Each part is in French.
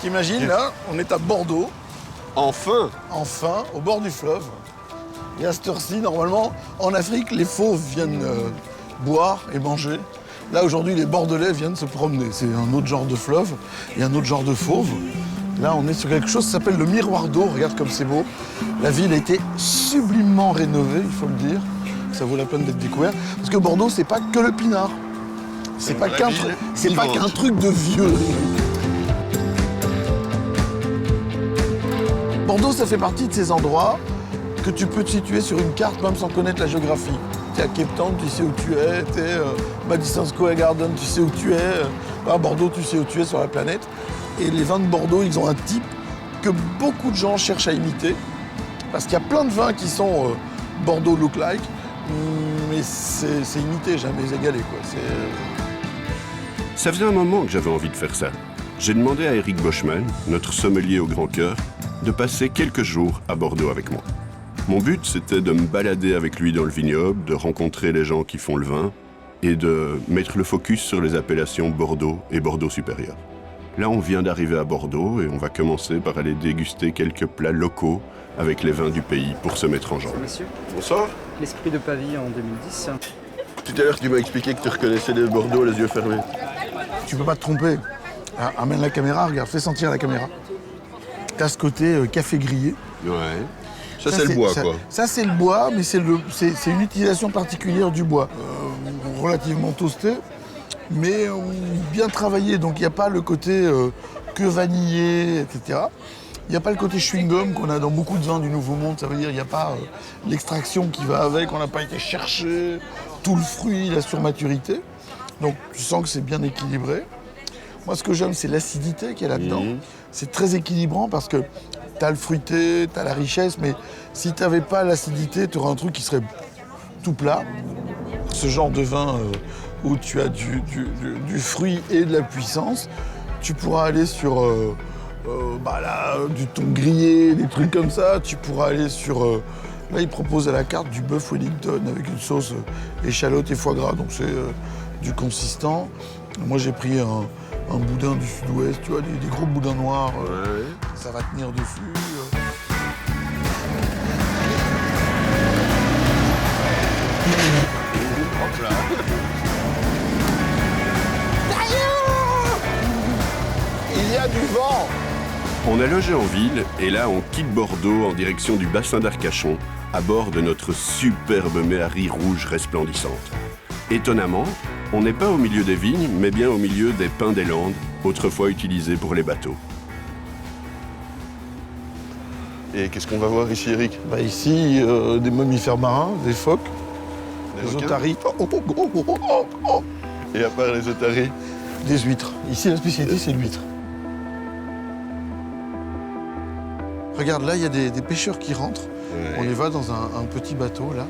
T'imagines, là, on est à Bordeaux, Enfin! enfin, au bord du fleuve. Et à cette heure-ci, normalement, en Afrique, les fauves viennent boire et manger. Là, aujourd'hui, les Bordelais viennent se promener. C'est un autre genre de fleuve et un autre genre de fauve. Là, on est sur quelque chose qui s'appelle le Miroir d'eau. Regarde comme c'est beau. La ville a été sublimement rénovée, il faut le dire. Ça vaut la peine d'être découvert. Parce que Bordeaux, c'est pas que le pinard. C'est pas qu'un truc de vieux. Bordeaux, ça fait partie de ces endroits que tu peux te situer sur une carte même sans connaître la géographie. Tu es à Cape Town, tu sais où tu es. Tu es Madison Square Garden, tu sais où tu es. À Bordeaux, tu sais où tu es sur la planète. Et les vins de Bordeaux, ils ont un type que beaucoup de gens cherchent à imiter. Parce qu'il y a plein de vins qui sont Bordeaux look-like, mais c'est imité, jamais égalé, quoi. Ça faisait un moment que j'avais envie de faire ça. J'ai demandé à Eric Boschman, notre sommelier au grand cœur, de passer quelques jours à Bordeaux avec moi. Mon but, c'était de me balader avec lui dans le vignoble, de rencontrer les gens qui font le vin et de mettre le focus sur les appellations Bordeaux et Bordeaux supérieur. Là, on vient d'arriver à Bordeaux et on va commencer par aller déguster quelques plats locaux avec les vins du pays pour se mettre en jambe. Monsieur, Bonsoir. l'Esprit de Pavie en 2010. Tout à l'heure, tu m'as expliqué que tu reconnaissais les Bordeaux les yeux fermés. Tu peux pas te tromper. Ah, amène la caméra, regarde, fais sentir la caméra. T'as ce côté café grillé. Ouais. Ça, c'est le bois, quoi. Ça, c'est le bois, mais c'est une utilisation particulière du bois. Relativement toasté, mais bien travaillé. Donc, il n'y a pas le côté que vanillé, etc. Il n'y a pas le côté chewing-gum qu'on a dans beaucoup de vins du Nouveau Monde. Ça veut dire qu'il n'y a pas l'extraction qui va avec. On n'a pas été chercher tout le fruit, la surmaturité. Donc, tu sens que c'est bien équilibré. Moi, ce que j'aime, c'est l'acidité qu'il y a là-dedans. C'est très équilibrant parce que tu as le fruité, tu as la richesse, mais si tu n'avais pas l'acidité, tu aurais un truc qui serait tout plat. Ce genre de vin où tu as du fruit et de la puissance, tu pourras aller sur du thon grillé, des trucs comme ça. Tu pourras aller sur... là, ils proposent à la carte du bœuf Wellington avec une sauce échalote et foie gras, donc c'est du consistant. Moi, j'ai pris un boudin du sud-ouest, tu vois, des gros boudins noirs, ça va tenir dessus. Il y a du vent! On a logé en ville et là, on quitte Bordeaux en direction du bassin d'Arcachon à bord de notre superbe Méhari rouge resplendissante. Étonnamment, on n'est pas au milieu des vignes, mais bien au milieu des pins des Landes, autrefois utilisés pour les bateaux. Et qu'est-ce qu'on va voir ici, Eric? Ici, des mammifères marins, des phoques, des otaries. Et à part les otaries? Des huîtres. Ici, la spécialité, c'est l'huître. Regarde, là, il y a des pêcheurs qui rentrent. Ouais. On les voit dans un petit bateau, là.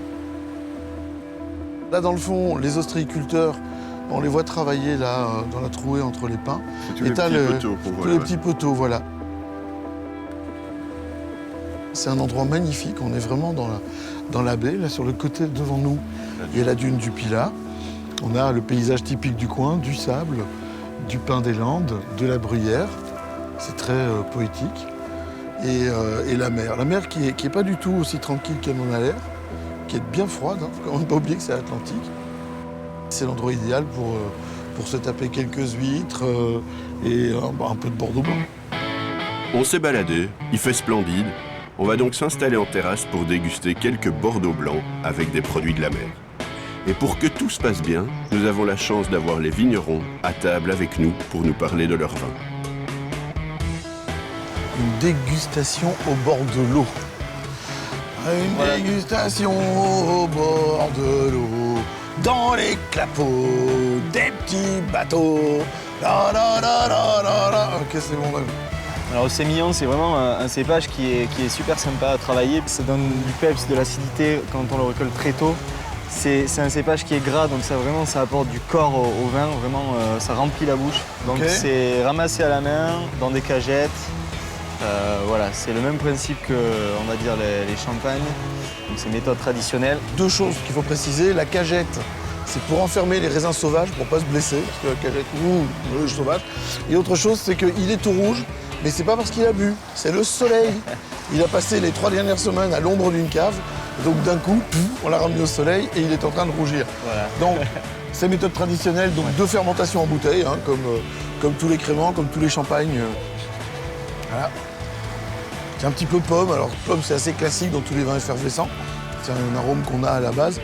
Là, dans le fond, les ostréiculteurs, on les voit travailler, là, dans la trouée entre les pins. Et t'as les petits poteaux, voilà. C'est un endroit magnifique. On est vraiment dans la baie. Là, sur le côté, devant nous, il y a la dune du Pilat. On a le paysage typique du coin, du sable, du pin des Landes, de la bruyère. C'est très poétique. Et la mer. La mer qui est pas du tout aussi tranquille qu'elle en a l'air, qui est bien froide. Hein. Faut quand même pas oublier que c'est l'Atlantique. C'est l'endroit idéal pour se taper quelques huîtres et un peu de Bordeaux blanc. On s'est baladé, il fait splendide. On va donc s'installer en terrasse pour déguster quelques Bordeaux blancs avec des produits de la mer. Et pour que tout se passe bien, nous avons la chance d'avoir les vignerons à table avec nous pour nous parler de leur vin. Une dégustation au bord de l'eau. Une dégustation au bord de l'eau. Dans les clapots des petits bateaux. La la la la la la. Ok, c'est bon. Alors, Sémillon, c'est vraiment un cépage qui est super sympa à travailler. Ça donne du peps, de l'acidité quand on le récolte très tôt. C'est un cépage qui est gras, donc ça apporte du corps au vin. Vraiment, ça remplit la bouche. Donc, c'est ramassé à la main dans des cagettes. Voilà, c'est le même principe que, on va dire, les champagnes. Donc c'est méthode traditionnelle. Deux choses qu'il faut préciser. La cagette, c'est pour enfermer les raisins sauvages, pour pas se blesser, parce que le sauvage. Et autre chose, c'est qu'il est tout rouge, mais c'est pas parce qu'il a bu, c'est le soleil. Il a passé les 3 dernières semaines à l'ombre d'une cave, donc d'un coup, on l'a ramené au soleil et il est en train de rougir. Voilà. Donc, c'est méthode traditionnelle donc de fermentation en bouteille, hein, comme tous les créments, comme tous les champagnes. Voilà. C'est un petit peu pomme, alors pomme c'est assez classique dans tous les vins effervescents. C'est un arôme qu'on a à la base.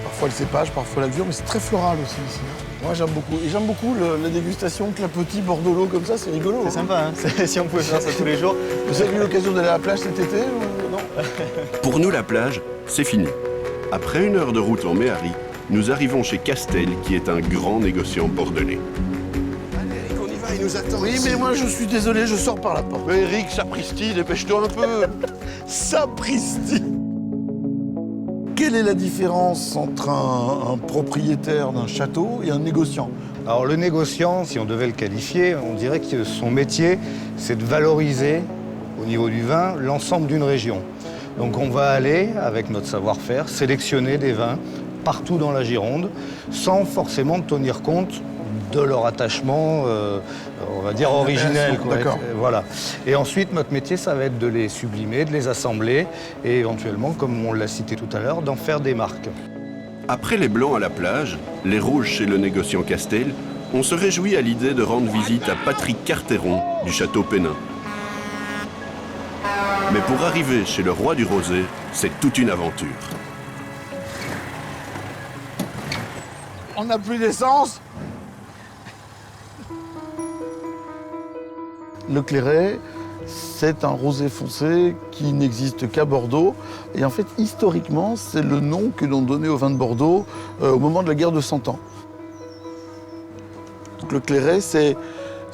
Parfois le cépage, parfois la levure, mais c'est très floral aussi ici. Moi j'aime beaucoup. Et j'aime beaucoup la dégustation clapotis bordelot comme ça, c'est rigolo. C'est sympa, hein. Si on pouvait faire ça tous les jours. Vous avez eu l'occasion d'aller à la plage cet été ou non? Pour nous, la plage, c'est fini. Après 1 heure de route en Méhari, nous arrivons chez Castel, qui est un grand négociant bordelais. Allez Eric, on y va, il nous attend. Oui, mais moi je suis désolé, je sors par la porte. Mais Eric, sapristi, dépêche-toi un peu. Sapristi! Quelle est la différence entre un propriétaire d'un château et un négociant? Alors le négociant, si on devait le qualifier, on dirait que son métier, c'est de valoriser au niveau du vin l'ensemble d'une région. Donc on va aller, avec notre savoir-faire, sélectionner des vins partout dans la Gironde, sans forcément tenir compte de leur attachement, on va dire, originel. D'accord. Voilà. Et ensuite, notre métier, ça va être de les sublimer, de les assembler et éventuellement, comme on l'a cité tout à l'heure, d'en faire des marques. Après les blancs à la plage, les rouges chez le négociant Castel, on se réjouit à l'idée de rendre visite à Patrick Carteron du château Pénin. Mais pour arriver chez le roi du rosé, c'est toute une aventure. On n'a plus d'essence? Le Clairet, c'est un rosé foncé qui n'existe qu'à Bordeaux. Et en fait, historiquement, c'est le nom que l'on donnait au vin de Bordeaux au moment de la guerre de 100 ans. Donc le Clairet, c'est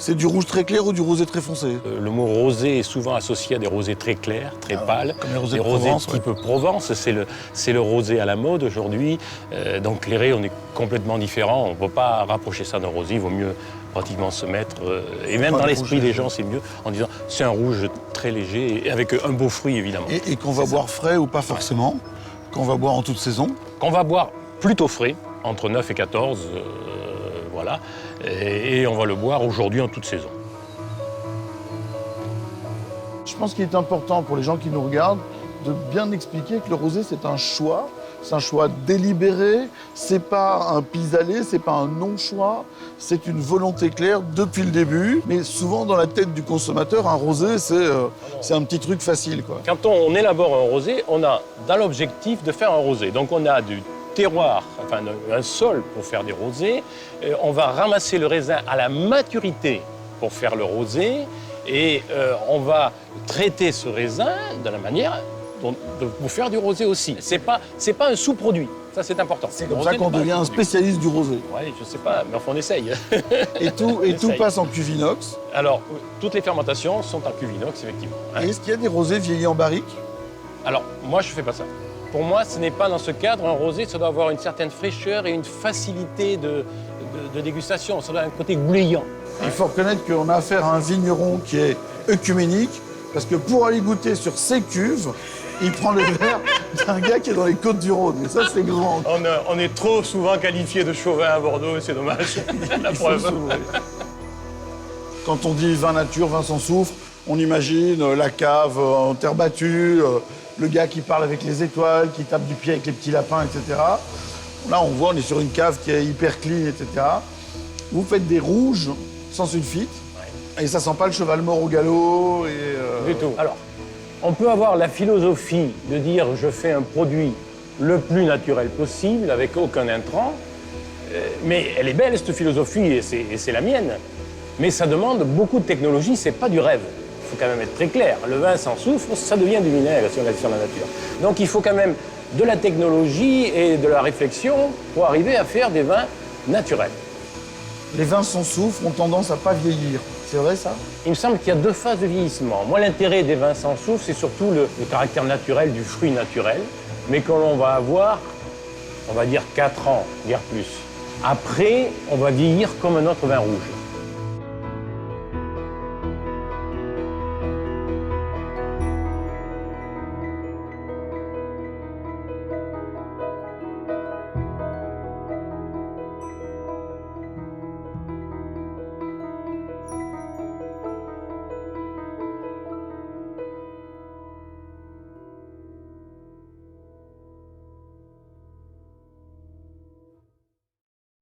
du rouge très clair ou du rosé très foncé? Le mot rosé est souvent associé à des rosés très clairs, très pâles. Comme les rosés des de Provence, type Provence, c'est le rosé à la mode aujourd'hui. Donc Clairet, on est complètement différent. On ne peut pas rapprocher ça d'un rosé. Il vaut mieux pratiquement se mettre, et même dans l'esprit des gens, c'est mieux, en disant c'est un rouge très léger, et avec un beau fruit, évidemment. Et qu'on va boire frais ou pas forcément, qu'on va boire en toute saison. Qu'on va boire plutôt frais, entre 9 et 14, voilà, et on va le boire aujourd'hui en toute saison. Je pense qu'il est important pour les gens qui nous regardent de bien expliquer que le rosé, c'est un choix. C'est un choix délibéré, c'est pas un pis-aller, c'est pas un non-choix, c'est une volonté claire depuis le début. Mais souvent, dans la tête du consommateur, un rosé, c'est un petit truc facile, quoi. Quand on élabore un rosé, on a dans l'objectif de faire un rosé. Donc on a du terroir, enfin un sol pour faire des rosés. On va ramasser le raisin à la maturité pour faire le rosé. Et on va traiter ce raisin de la manière pour faire du rosé aussi. C'est pas un sous-produit, ça c'est important. C'est comme ça qu'on devient un spécialiste du rosé. Oui, je sais pas, mais enfin on essaye. Et tout passe en cuve inox. Alors, toutes les fermentations sont en cuve inox, effectivement. Et est-ce qu'il y a des rosés vieillis en barrique? Alors, moi je fais pas ça. Pour moi, ce n'est pas dans ce cadre. Un rosé, ça doit avoir une certaine fraîcheur et une facilité de dégustation. Ça doit avoir un côté goulayant. Il faut reconnaître qu'on a affaire à un vigneron qui est œcuménique, parce que pour aller goûter sur ses cuves, il prend le verre d'un gars qui est dans les Côtes-du-Rhône. Et ça, c'est grand. On est trop souvent qualifié de chauvin à Bordeaux, et c'est dommage. La preuve. Quand on dit vin nature, vin sans soufre, on imagine la cave en terre battue, le gars qui parle avec les étoiles, qui tape du pied avec les petits lapins, etc. Là, on voit, on est sur une cave qui est hyper clean, etc. Vous faites des rouges sans sulfite, et ça sent pas le cheval mort au galop. Du tout. Alors, on peut avoir la philosophie de dire je fais un produit le plus naturel possible, avec aucun intrant, mais elle est belle cette philosophie, et c'est la mienne. Mais ça demande beaucoup de technologie, c'est pas du rêve. Il faut quand même être très clair. Le vin sans soufre, ça devient du vinaigre si on reste sur la nature. Donc il faut quand même de la technologie et de la réflexion pour arriver à faire des vins naturels. Les vins sans soufre ont tendance à pas vieillir. C'est vrai, ça? Il me semble qu'il y a 2 phases de vieillissement. Moi, l'intérêt des vins sans soufre, c'est surtout le caractère naturel du fruit naturel, mais que l'on va avoir, on va dire 4 ans, guère plus. Après, on va vieillir comme un autre vin rouge.